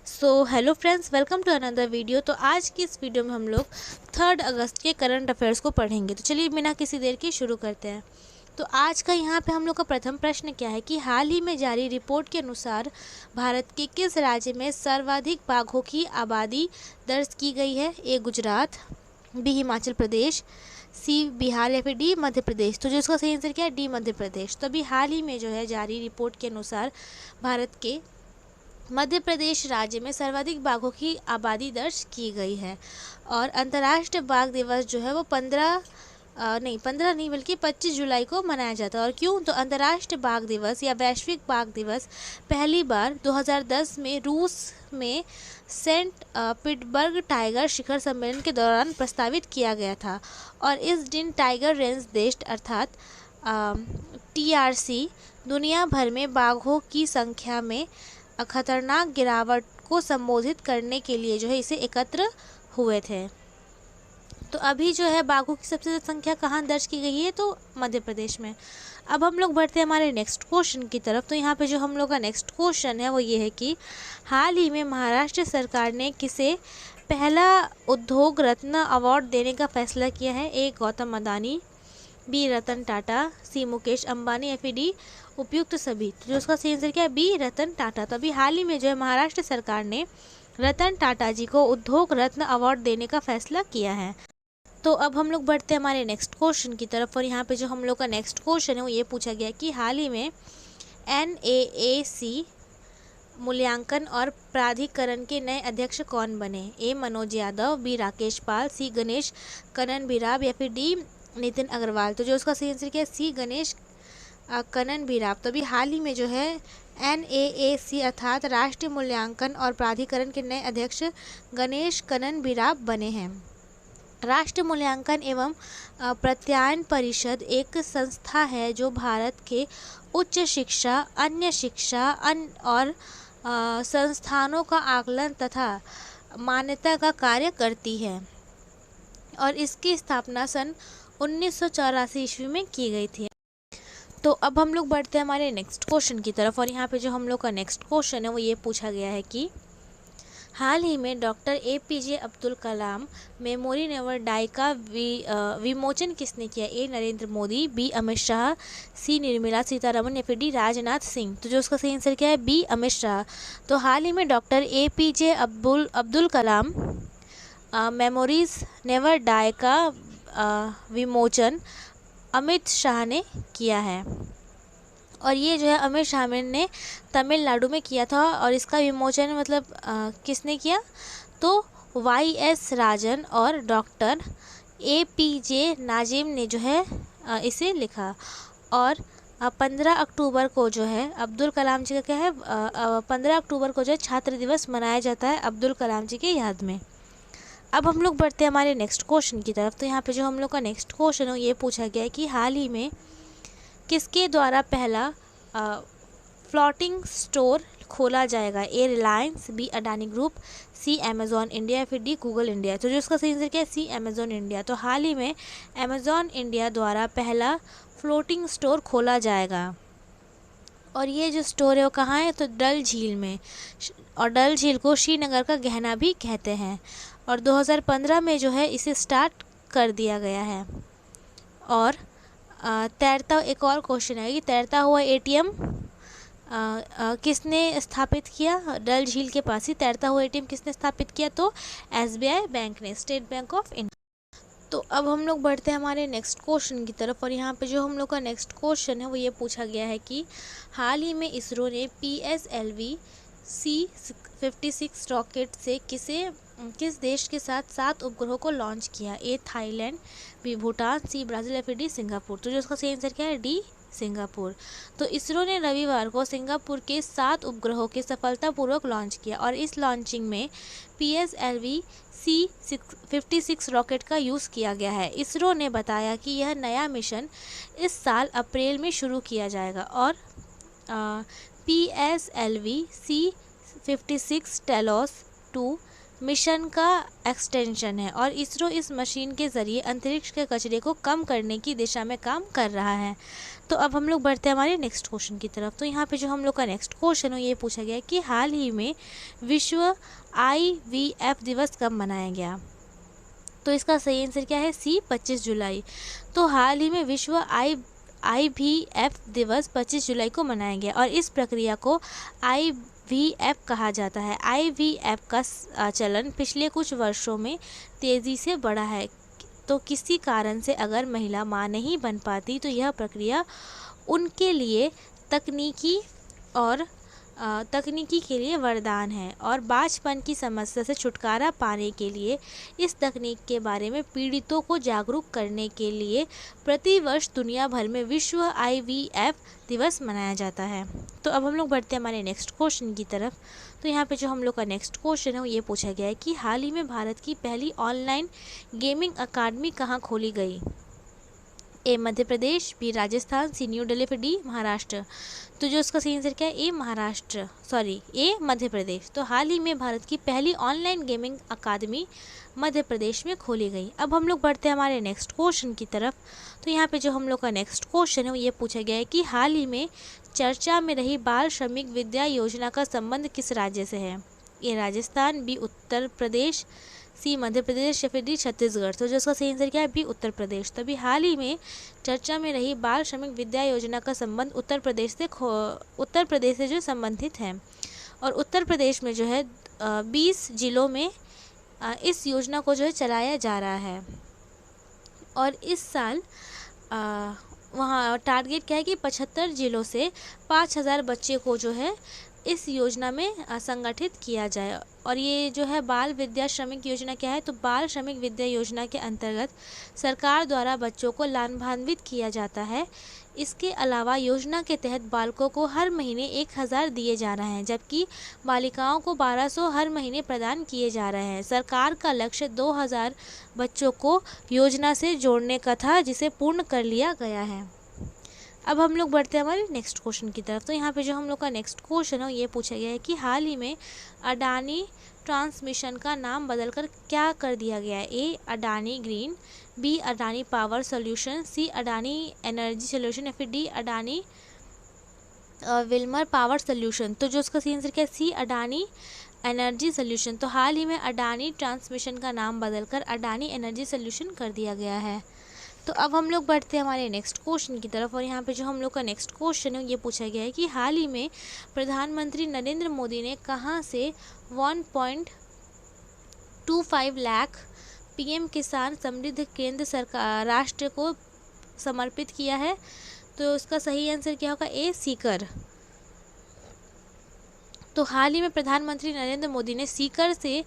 So hello friends, welcome to another video. तो आज की इस वीडियो में हम लोग 3 अगस्त के करंट अफेयर्स को पढ़ेंगे। तो चलिए बिना किसी देर के शुरू करते हैं। तो आज का यहाँ पे हम लोग का प्रथम प्रश्न क्या है कि हाल ही में जारी रिपोर्ट के अनुसार भारत के किस राज्य में सर्वाधिक बाघों की आबादी दर्ज की गई है? ए गुजरात, बी हिमाचल प्रदेश, सी बिहार या फिर डी मध्य प्रदेश। तो जो इसका सही आंसर क्या है? डी मध्य प्रदेश। तो अभी हाल ही में जो है जारी रिपोर्ट के अनुसार भारत के मध्य प्रदेश राज्य में सर्वाधिक बाघों की आबादी दर्ज की गई है। और अंतर्राष्ट्रीय बाघ दिवस जो है वो 15 नहीं बल्कि 25 जुलाई को मनाया जाता है। और क्यों? तो अंतर्राष्ट्रीय बाघ दिवस या वैश्विक बाघ दिवस पहली बार 2010 में रूस में सेंट पीटर्सबर्ग टाइगर शिखर सम्मेलन के दौरान प्रस्तावित किया गया था। और इस दिन टाइगर रेंज देश अर्थात TRC दुनिया भर में बाघों की संख्या में खतरनाक गिरावट को संबोधित करने के लिए जो है इसे एकत्र हुए थे। तो अभी जो है बाघों की सबसे ज़्यादा संख्या कहाँ दर्ज की गई है? तो मध्य प्रदेश में। अब हम लोग बढ़ते हैं हमारे नेक्स्ट क्वेश्चन की तरफ। तो यहाँ पे जो हम लोग का नेक्स्ट क्वेश्चन है वो ये है कि हाल ही में महाराष्ट्र सरकार ने किसे पहला उद्योग रत्न अवार्ड देने का फैसला किया है? ए गौतम अदानी, बी रतन टाटा, सी मुकेश अंबानी या फिर डी उपयुक्त सभी। तो जो उसका सही आंसर क्या है? बी रतन टाटा। तो अभी हाल ही में जो है महाराष्ट्र सरकार ने रतन टाटा जी को उद्योग रत्न अवार्ड देने का फैसला किया है। तो अब हम लोग बढ़ते हैं हमारे नेक्स्ट क्वेश्चन की तरफ। और यहाँ पे जो हम लोग का नेक्स्ट क्वेश्चन है वो ये पूछा गया कि हाल ही में NAAC मूल्यांकन और प्राधिकरण के नए अध्यक्ष कौन बने? ए मनोज यादव, बी राकेश पाल, सी गणेश कनन भिराब या फिर डी नितिन अग्रवाल। तो जो उसका सही आंसर क्या है? सी गणेश कनन भिराब। तो अभी हाल ही में जो है NAAC अर्थात राष्ट्रीय मूल्यांकन और प्राधिकरण के नए अध्यक्ष गणेश कनन भिराब बने हैं। राष्ट्रीय मूल्यांकन एवं प्रत्यायन परिषद एक संस्था है जो भारत के उच्च शिक्षा, अन्य शिक्षा और संस्थानों का आकलन तथा मान्यता का कार्य करती है। और इसकी स्थापना सन 1984 ईस्वी में की गई थी। तो अब हम लोग बढ़ते हैं हमारे नेक्स्ट क्वेश्चन की तरफ। और यहाँ पे जो हम लोग का नेक्स्ट क्वेश्चन है वो ये पूछा गया है कि हाल ही में doctor APJ Abdul Kalam memory never die का विमोचन किसने किया? ए नरेंद्र मोदी, बी अमित शाह, सी निर्मला सीतारमण या फिर डी राजनाथ सिंह। तो जो उसका सही आंसर क्या है? बी अमित शाह। तो हाल ही में doctor APJ Abdul Kalam memories never die का विमोचन अमित शाह ने किया है। और ये जो है अमित शाह ने तमिलनाडु में किया था। और इसका विमोचन मतलब किसने किया? तो YS राजन और डॉक्टर APJ नाजिम ने जो है इसे लिखा। और 15 अक्टूबर को जो है अब्दुल कलाम जी का क्या है? 15 अक्टूबर को जो है छात्र दिवस मनाया जाता है अब्दुल कलाम जी की याद में। अब हम लोग बढ़ते हैं हमारे नेक्स्ट क्वेश्चन की तरफ। तो यहाँ पे जो हम लोग का नेक्स्ट क्वेश्चन है ये पूछा गया है कि हाल ही में किसके द्वारा पहला फ्लोटिंग स्टोर खोला जाएगा? ए रिलायंस, बी अडानी ग्रुप, सी अमेजॉन इंडिया या फिर डी गूगल इंडिया। तो जो इसका सही आंसर क्या है? सी अमेजॉन इंडिया। तो हाल ही में अमेजॉन इंडिया द्वारा पहला फ्लोटिंग स्टोर खोला जाएगा। और ये जो स्टोर है वो कहाँ है? तो डल झील में। और डल झील को श्रीनगर का गहना भी कहते हैं। और 2015 में जो है इसे स्टार्ट कर दिया गया है। और तैरता एक और क्वेश्चन है कि तैरता हुआ ATM किसने स्थापित किया? डल झील के पास ही तैरता हुआ ATM किसने स्थापित किया? तो SBI बैंक ने, स्टेट बैंक ऑफ इंडिया। तो अब हम लोग बढ़ते हैं हमारे नेक्स्ट क्वेश्चन की तरफ। और यहाँ पे जो हम लोग का नेक्स्ट क्वेश्चन है वो ये पूछा गया है कि हाल ही में इसरो ने PSLV C56 रॉकेट से किस देश के साथ 7 उपग्रहों को लॉन्च किया? A Thailand, B Bhutan, C Brazil या फिर डी सिंगापुर। तो जो उसका सही आंसर क्या है? D Singapore. तो इसरो ने रविवार को सिंगापुर के 7 उपग्रहों के सफलतापूर्वक लॉन्च किया। और इस लॉन्चिंग में PSLV C56 रॉकेट का यूज़ किया गया है। इसरो ने बताया कि यह नया मिशन इस साल अप्रैल में शुरू किया जाएगा। और PSLV C56 टेलोस 2 मिशन का एक्सटेंशन है। और इसरो इस मशीन के ज़रिए अंतरिक्ष के कचरे को कम करने की दिशा में काम कर रहा है। तो अब हम लोग बढ़ते हैं हमारे नेक्स्ट क्वेश्चन की तरफ। तो यहाँ पे जो हम लोग का नेक्स्ट क्वेश्चन है ये पूछा गया कि हाल ही में विश्व IVF दिवस कब मनाया गया। तो इसका सही आंसर क्या है, सी 25 जुलाई। तो हाल ही में विश्व IVF दिवस 25 जुलाई को मनाया गया और इस प्रक्रिया को IVF कहा जाता है। IVF का चलन पिछले कुछ वर्षों में तेज़ी से बढ़ा है। तो किसी कारण से अगर महिला मां नहीं बन पाती तो यह प्रक्रिया उनके लिए तकनीकी के लिए वरदान है और बांझपन की समस्या से छुटकारा पाने के लिए इस तकनीक के बारे में पीड़ितों को जागरूक करने के लिए प्रतिवर्ष दुनिया भर में विश्व IVF दिवस मनाया जाता है। तो अब हम लोग बढ़ते हैं हमारे नेक्स्ट क्वेश्चन की तरफ। तो यहाँ पे जो हम लोग का नेक्स्ट क्वेश्चन है वो ये पूछा गया है कि हाल ही में भारत की पहली ऑनलाइन गेमिंग अकादमी कहाँ खोली गई। ए मध्य प्रदेश, बी राजस्थान, सी न्यू दिल्ली, फिर डी महाराष्ट्र। तो जो इसका सही आंसर क्या है, ए मध्य प्रदेश। तो हाल ही में भारत की पहली ऑनलाइन गेमिंग अकादमी मध्य प्रदेश में खोली गई। अब हम लोग बढ़ते हैं हमारे नेक्स्ट क्वेश्चन की तरफ। तो यहाँ पे जो हम लोग का नेक्स्ट क्वेश्चन है वो ये पूछा गया है कि हाल ही में चर्चा में रही बाल श्रमिक विद्या योजना का संबंध किस राज्य से है। ए राजस्थान, बी उत्तर प्रदेश, सी मध्य प्रदेश या फिर डी छत्तीसगढ़। तो जो उसका सही आंसर क्या है, बी उत्तर प्रदेश। तभी हाल ही में चर्चा में रही बाल श्रमिक विद्या योजना का संबंध उत्तर प्रदेश से जो संबंधित है और उत्तर प्रदेश में जो है 20 जिलों में इस योजना को जो है चलाया जा रहा है और इस साल वहाँ टारगेट क्या है कि 75 जिलों से 5000 बच्चे को जो है इस योजना में संगठित किया जाए। और ये जो है बाल विद्या श्रमिक योजना क्या है, तो बाल श्रमिक विद्या योजना के अंतर्गत सरकार द्वारा बच्चों को लाभान्वित किया जाता है। इसके अलावा योजना के तहत बालकों को हर महीने 1000 दिए जा रहे हैं जबकि बालिकाओं को 1200 हर महीने प्रदान किए जा रहे हैं। सरकार का लक्ष्य 2000 बच्चों को योजना से जोड़ने का था जिसे पूर्ण कर लिया गया है। अब हम लोग बढ़ते हैं हमारे नेक्स्ट क्वेश्चन की तरफ। तो यहाँ पे जो हम लोग का नेक्स्ट क्वेश्चन है ये पूछा गया है कि हाल ही में अडानी ट्रांसमिशन का नाम बदलकर क्या कर दिया गया है। A Adani green, B Adani power solution, C Adani energy solution या फिर D Adani Wilmar power solution. तो जो उसका सही आंसर क्या है, सी अडानी एनर्जी सॉल्यूशन। तो हाल ही में अडानी ट्रांसमिशन का नाम बदलकर अडानी एनर्जी सॉल्यूशन कर दिया गया है। तो अब हम लोग बढ़ते हैं हमारे नेक्स्ट क्वेश्चन की तरफ और यहाँ पे जो हम लोग का नेक्स्ट क्वेश्चन है ये पूछा गया है कि हाल ही में प्रधानमंत्री नरेंद्र मोदी ने कहाँ से 1.25 लाख PM किसान समृद्धि केंद्र सरकार राष्ट्र को समर्पित किया है। तो उसका सही आंसर क्या होगा, ए सीकर। तो हाल ही में प्रधानमंत्री नरेंद्र मोदी ने सीकर से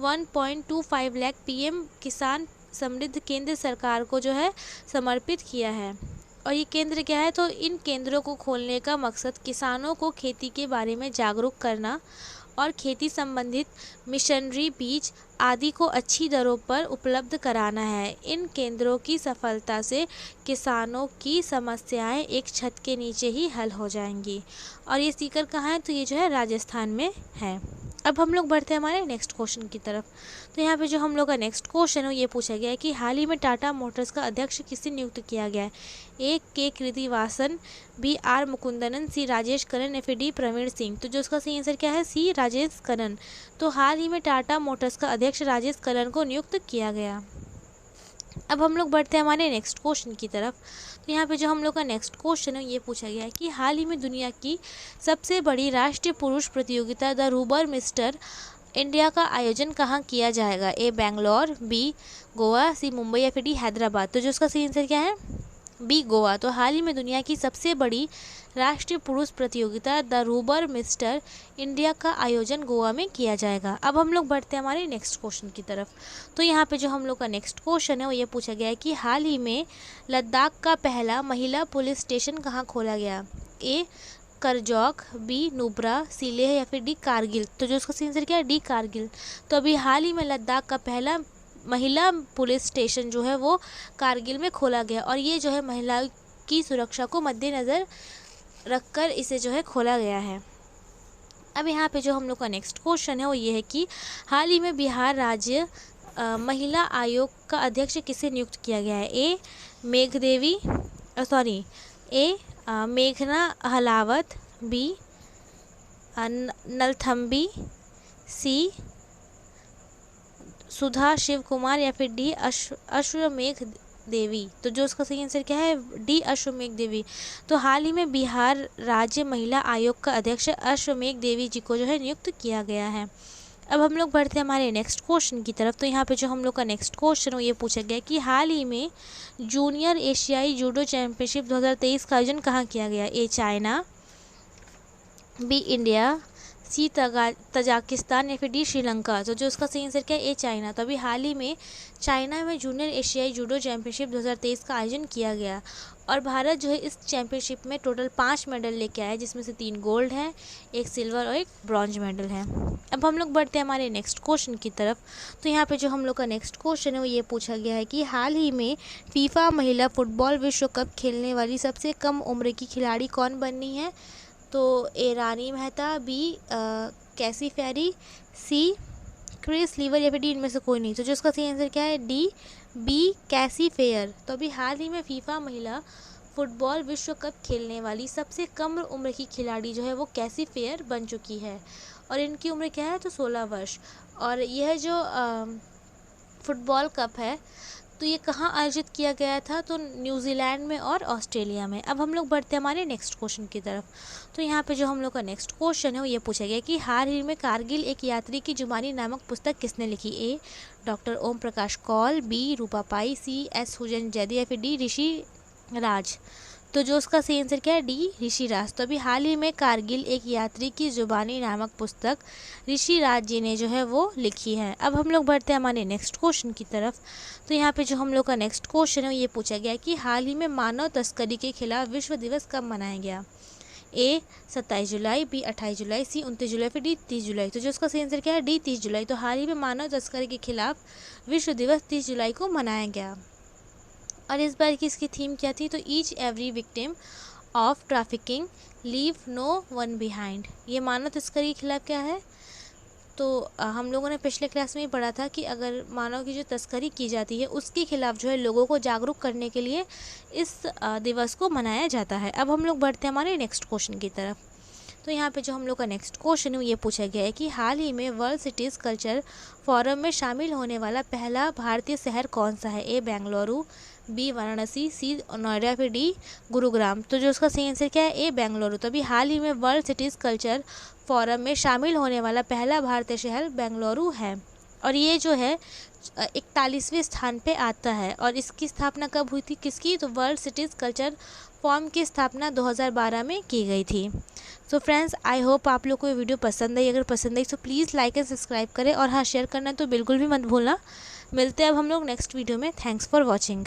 1.25 लाख PM किसान समृद्ध केंद्र सरकार को जो है समर्पित किया है। और ये केंद्र क्या है, तो इन केंद्रों को खोलने का मकसद किसानों को खेती के बारे में जागरूक करना और खेती संबंधित मिशनरी बीज आदि को अच्छी दरों पर उपलब्ध कराना है। इन केंद्रों की सफलता से किसानों की समस्याएं एक छत के नीचे ही हल हो जाएंगी। और ये सीकर कहाँ है, तो ये जो है राजस्थान में है। अब हम लोग बढ़ते हैं हमारे नेक्स्ट क्वेश्चन की तरफ। तो यहाँ पे जो हम लोग का नेक्स्ट क्वेश्चन है ये पूछा गया है कि हाल ही में टाटा मोटर्स का अध्यक्ष किसे नियुक्त किया गया है। ए के कृतिवासन, बी आर मुकुंदन, सी राजेश कनन या फिर डी प्रवीण सिंह। तो जो उसका सही आंसर क्या है, सी राजेश कनन। तो हाल ही में टाटा मोटर्स का अध्यक्ष राजेश कनन को नियुक्त किया गया। अब हम लोग बढ़ते हैं हमारे नेक्स्ट क्वेश्चन की तरफ। तो यहाँ पे जो हम लोग का नेक्स्ट क्वेश्चन है ये पूछा गया है कि हाल ही में दुनिया की सबसे बड़ी राष्ट्रीय पुरुष प्रतियोगिता द रूबर मिस्टर इंडिया का आयोजन कहाँ किया जाएगा। ए बेंगलोर, बी गोवा, सी मुंबई या फिर डी हैदराबाद। तो जो उसका सही आंसर क्या है, बी गोवा। तो हाल ही में दुनिया की सबसे बड़ी राष्ट्रीय पुरुष प्रतियोगिता द रूबर मिस्टर इंडिया का आयोजन गोवा में किया जाएगा। अब हम लोग बढ़ते हैं हमारे नेक्स्ट क्वेश्चन की तरफ। तो यहाँ पे जो हम लोग का नेक्स्ट क्वेश्चन है वो ये पूछा गया है कि हाल ही में लद्दाख का पहला महिला पुलिस स्टेशन कहाँ खोला गया। ए करजौक, बी नुब्रा, सी लेह या फिर डी कारगिल। तो जो उसका सही आंसर क्या है, डी कारगिल। तो अभी हाल ही में लद्दाख का पहला महिला पुलिस स्टेशन जो है वो कारगिल में खोला गया और ये जो है महिला की सुरक्षा को मद्देनज़र रखकर इसे जो है खोला गया है। अब यहाँ पे जो हम लोग का नेक्स्ट क्वेश्चन है वो ये है कि हाल ही में बिहार राज्य महिला आयोग का अध्यक्ष किसे नियुक्त किया गया है। ए ए मेघना अहलावत, बी नलथम्बी, सी सुधा शिव कुमार, या फिर डी अश्वमेघ देवी। तो जो उसका सही आंसर क्या है, डी अश्वमेघ देवी। तो हाल ही में बिहार राज्य महिला आयोग का अध्यक्ष अश्वमेघ देवी जी को जो है नियुक्त किया गया है। अब हम लोग बढ़ते हैं हमारे नेक्स्ट क्वेश्चन की तरफ। तो यहाँ पे जो हम लोग का नेक्स्ट क्वेश्चन है ये पूछा गया कि हाल ही में जूनियर एशियाई जूडो चैंपियनशिप 2023 का आयोजन कहाँ किया गया। A China, B India, C Tajikistan, या फिर डी श्रीलंका। तो जो उसका सही आंसर क्या है, ए चाइना। तो अभी हाल ही में चाइना में जूनियर एशियाई जूडो चैंपियनशिप 2023 का आयोजन किया गया और भारत जो है इस चैंपियनशिप में टोटल 5 मेडल लेके आया, जिसमें से 3 गोल्ड हैं, 1 सिल्वर और 1 ब्रॉन्ज मेडल है। अब हम लोग बढ़ते हैं हमारे नेक्स्ट क्वेश्चन की तरफ। तो यहाँ पे जो हम लोग का नेक्स्ट क्वेश्चन है वो ये पूछा गया है कि हाल ही में फीफा महिला फुटबॉल विश्व कप खेलने वाली सबसे कम उम्र की खिलाड़ी कौन बनी है। तो ए रानी मेहता, बी कैसी फेरी, सी क्रिस लीवर, या फिर डी इनमें से कोई नहीं। तो जो इसका सही आंसर क्या है, डी बी कैसी फेयर। तो अभी हाल ही में फीफा महिला फुटबॉल विश्व कप खेलने वाली सबसे कम उम्र की खिलाड़ी जो है वो कैसी फेयर बन चुकी है और इनकी उम्र क्या है, तो 16 वर्ष। और यह जो फुटबॉल कप है तो ये कहाँ आयोजित किया गया था, तो न्यूजीलैंड में और ऑस्ट्रेलिया में। अब हम लोग बढ़ते हैं हमारे नेक्स्ट क्वेश्चन की तरफ। तो यहाँ पे जो हम लोग का नेक्स्ट क्वेश्चन है वो ये पूछा गया कि हाल ही में कारगिल एक यात्री की जुबानी नामक पुस्तक किसने लिखी। ए डॉक्टर ओम प्रकाश कौल, बी रूपा पाई, सी एस हुसैन जैदी, या फिर डी ऋषि राज। तो जो उसका सही आंसर क्या है, डी ऋषि राज। तो अभी हाल ही में कारगिल एक यात्री की जुबानी नामक पुस्तक ऋषि राज जी ने जो है वो लिखी है। अब हम लोग बढ़ते हैं हमारे नेक्स्ट क्वेश्चन की तरफ। तो यहाँ पे जो हम लोग का नेक्स्ट क्वेश्चन है ये पूछा गया कि हाल ही में मानव तस्करी के खिलाफ विश्व दिवस कब मनाया गया। ए 27 जुलाई, बी 28 जुलाई, सी 29 जुलाई, फिर डी 30 जुलाई। तो जो उसका सही आंसर क्या है, डी 30 जुलाई। तो हाल ही में मानव तस्करी के खिलाफ विश्व दिवस 30 जुलाई को मनाया गया। और इस बार की इसकी थीम क्या थी, तो each every victim of trafficking leave no one behind. ये मानव तस्करी के खिलाफ क्या है, तो हम लोगों ने पिछले क्लास में ही पढ़ा था कि अगर मानव की जो तस्करी की जाती है उसके खिलाफ जो है लोगों को जागरूक करने के लिए इस दिवस को मनाया जाता है। अब हम लोग बढ़ते हैं हमारे नेक्स्ट क्वेश्चन की तरफ। तो यहाँ पे जो हम लोग का नेक्स्ट क्वेश्चन है ये पूछा गया है कि हाल ही में वर्ल्ड सिटीज़ कल्चर फोरम में शामिल होने वाला पहला भारतीय शहर कौन सा है। ए बेंगलुरु, बी वाराणसी, सी नोएडा, फिर डी गुरुग्राम। तो जो उसका सही आंसर क्या है, ए बेंगलुरु। तो अभी हाल ही में वर्ल्ड सिटीज़ कल्चर फोरम में शामिल होने वाला पहला भारतीय शहर बेंगलुरु है और ये जो है 41वें स्थान पे आता है। और इसकी स्थापना कब हुई थी, किसकी, तो वर्ल्ड सिटीज़ कल्चर फोरम की स्थापना 2012 में की गई थी। तो फ्रेंड्स, आई होप आप लोग को ये वीडियो पसंद आई। अगर पसंद आई तो प्लीज़ लाइक एंड सब्सक्राइब करें और हाँ, शेयर करना तो बिल्कुल भी मत भूलना। मिलते हैं अब हम लोग नेक्स्ट वीडियो में। Thanks for watching.